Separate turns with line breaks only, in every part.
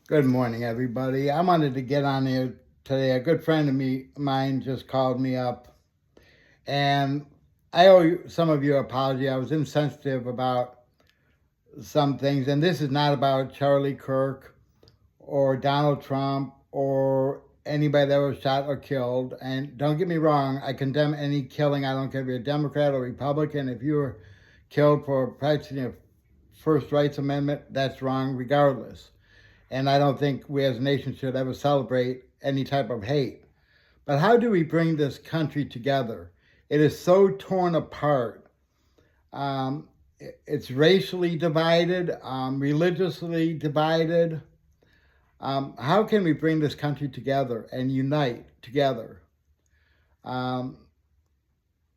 Good morning, everybody. I wanted to get on here today. A good friend of mine just called me up, and I owe some of you an apology. I was insensitive about some things, and this is not about Charlie Kirk or Donald Trump or anybody that was shot or killed. And don't get me wrong, I condemn any killing. I don't care if you're a Democrat or Republican. If you were killed for practicing a First Rights Amendment, that's wrong regardless. And I don't think we as a nation should ever celebrate any type of hate. But how do we bring this country together? It is so torn apart. Um, it's racially divided, religiously divided. How can we bring this country together and unite together? Um,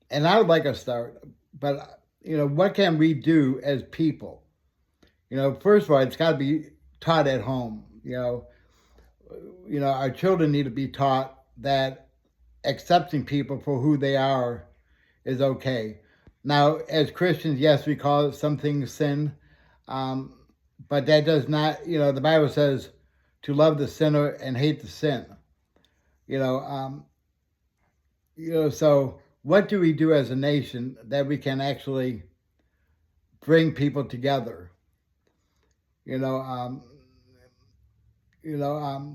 and I would like to start, but what can we do as people? First of all, it's got to be taught at home. Our children need to be taught that accepting people for who they are is okay. Now, as Christians, yes, we call some things sin, um, but that does not, the Bible says to love the sinner and hate the sin. You know, um, so what do we do as a nation that we can actually bring people together? You know, um,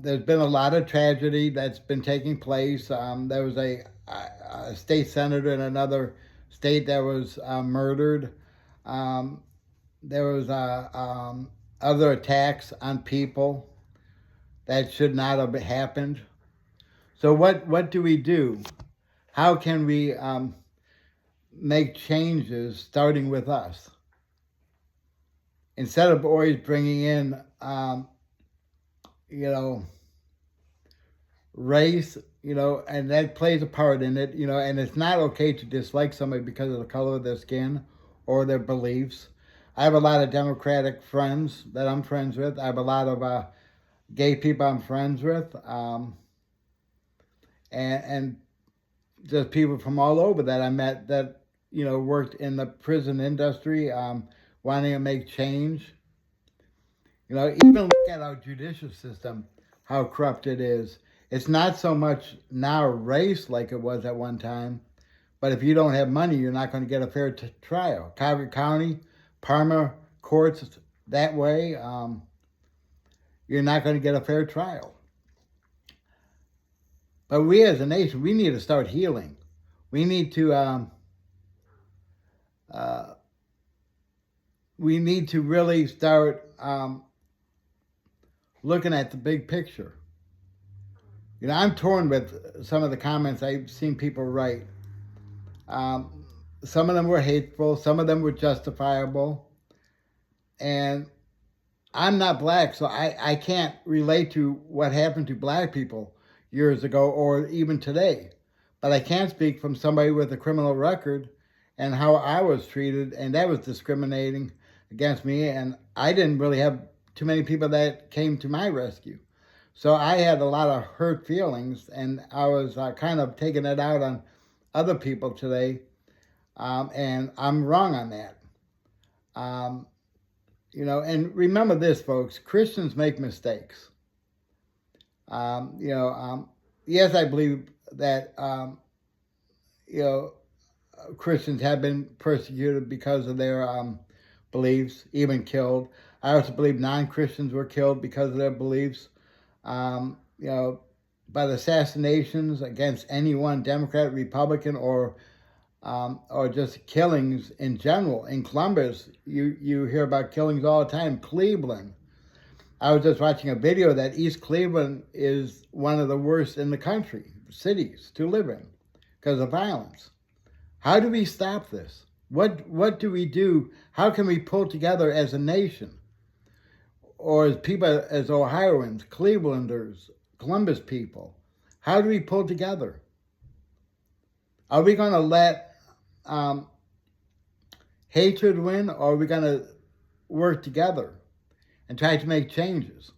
there's been a lot of tragedy that's been taking place. There was a state senator in another state that was murdered. Um, there was other attacks on people that should not have happened. So what do we do? How can we make changes starting with us? Instead of always bringing in, you know, race, and that plays a part in it, and it's not okay to dislike somebody because of the color of their skin or their beliefs. I have a lot of Democratic friends that I'm friends with. I have a lot of gay people I'm friends with, and just people from all over that I met that, worked in the prison industry, wanting to make change. Even look at our judicial system, how corrupt it is. It's not so much now race like it was at one time, but if you don't have money, you're not going to get a fair trial. Calvert County, Parma courts that way, you're not going to get a fair trial. But we as a nation, we need to start healing. We need to uh, really start looking at the big picture. I'm torn with some of the comments I've seen people write. Some of them were hateful, some of them were justifiable, and I'm not black, so I can't relate to what happened to black people years ago or even today. But I can speak from somebody with a criminal record and how I was treated, and that was discriminating against me, and I didn't really have too many people that came to my rescue. So I had a lot of hurt feelings, and I was kind of taking it out on other people today, and I'm wrong on that. Um, and remember this, folks: Christians make mistakes. Yes, I believe that Christians have been persecuted because of their beliefs, even killed. I also believe non-Christians were killed because of their beliefs. Um, you know, but assassinations against anyone, Democrat, Republican, or just killings in general. In Columbus, you hear about killings all the time. Cleveland. I was just watching a video that East Cleveland is one of the worst in the country, cities to live in because of violence. How do we stop this? What do we do? How can we pull together as a nation? Or as people, as Ohioans, Clevelanders, Columbus people? How do we pull together? Are we going to let hatred win, or are we going to work together and try to make changes?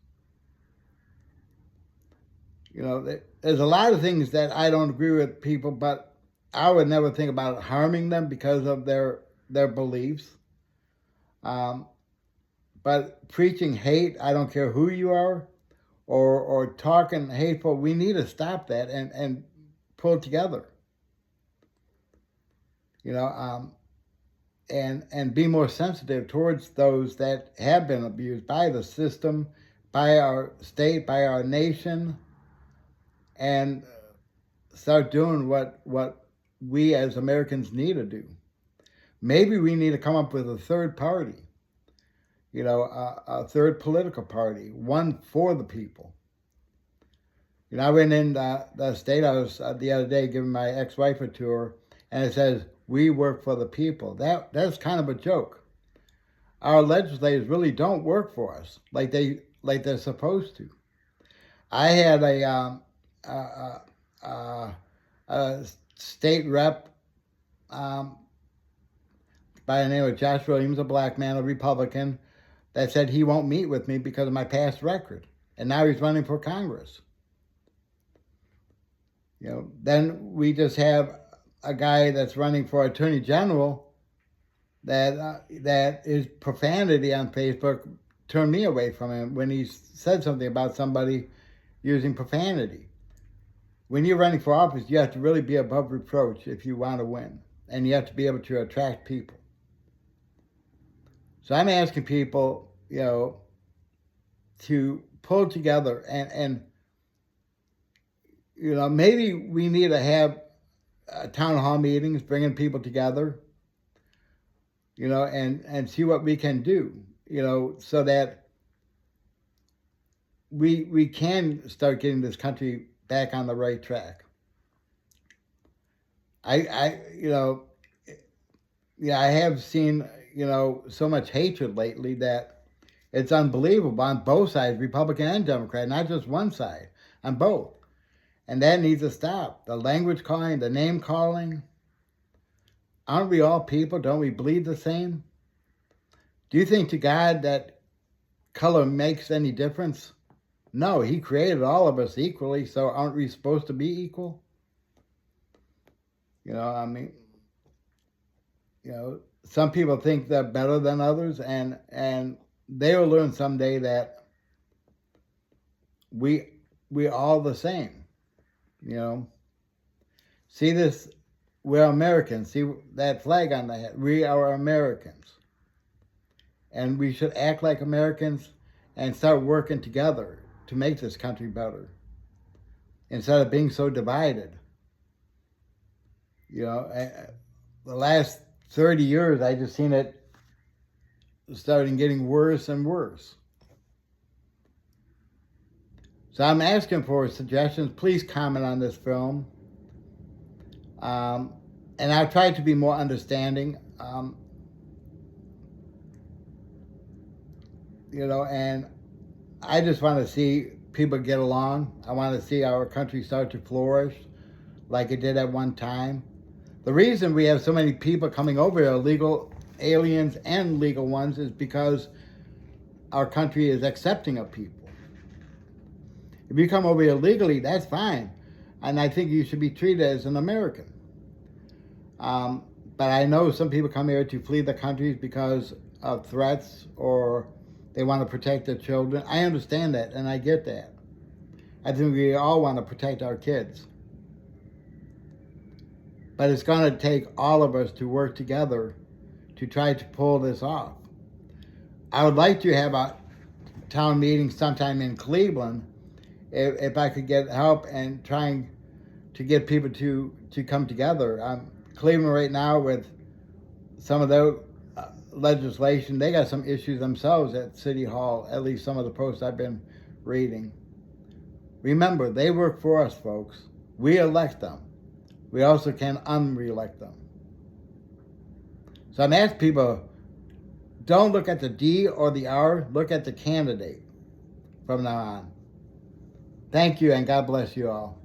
There's a lot of things that I don't agree with people, but I would never think about harming them because of their beliefs. But preaching hate, I don't care who you are, or talking hateful. We need to stop that and pull together. You know, and be more sensitive towards those that have been abused by the system, by our state, by our nation, and start doing what we as Americans need to do. Maybe we need to come up with a third party, you know, a third political party, one for the people. You know, I went in the state house the other day giving my ex-wife a tour, and it says, "We work for the people." That's kind of a joke. Our legislators really don't work for us like they're supposed to. I had a state rep by the name of Josh Williams, a black man, a Republican, that said he won't meet with me because of my past record. And now he's running for Congress. You know, then we just have a guy that's running for Attorney General that is profanity on Facebook turned me away from him when he said something about somebody using profanity. When you're running for office, you have to really be above reproach if you want to win. And you have to be able to attract people. So I'm asking people, you know, to pull together and you know, maybe we need to have town hall meetings, bringing people together, you know, and see what we can do, you know, so that we can start getting this country back on the right track. I you know, yeah, I have seen, you know, so much hatred lately that it's unbelievable on both sides, Republican and Democrat, not just one side, on both. And that needs to stop. The language calling, the name calling. Aren't we all people? Don't we bleed the same? Do you think to God that color makes any difference? No, he created all of us equally, so aren't we supposed to be equal? You know, I mean, you know, some people think they're better than others, and they will learn someday that we're all the same. You know, see this, we're Americans. See that flag on the head. We are Americans. And we should act like Americans and start working together to make this country better instead of being so divided. You know, the last 30 years, I just seen it starting getting worse and worse. So I'm asking for suggestions. Please comment on this film. And I've tried to be more understanding. You know, and I just want to see people get along. I want to see our country start to flourish like it did at one time. The reason we have so many people coming over here, illegal aliens and legal ones, is because our country is accepting of people. If you come over here legally, that's fine. And I think you should be treated as an American. But I know some people come here to flee the countries because of threats or they want to protect their children. I understand that, and I get that. I think we all want to protect our kids. But it's going to take all of us to work together to try to pull this off. I would like to have a town meeting sometime in Cleveland if I could get help and trying to get people to come together. Cleveland right now with some of the legislation, they got some issues themselves at City Hall, at least some of the posts I've been reading. Remember, they work for us, folks. We elect them. We also can unre-elect them. So I'm asking people, don't look at the D or the R, look at the candidate from now on. Thank you, and God bless you all.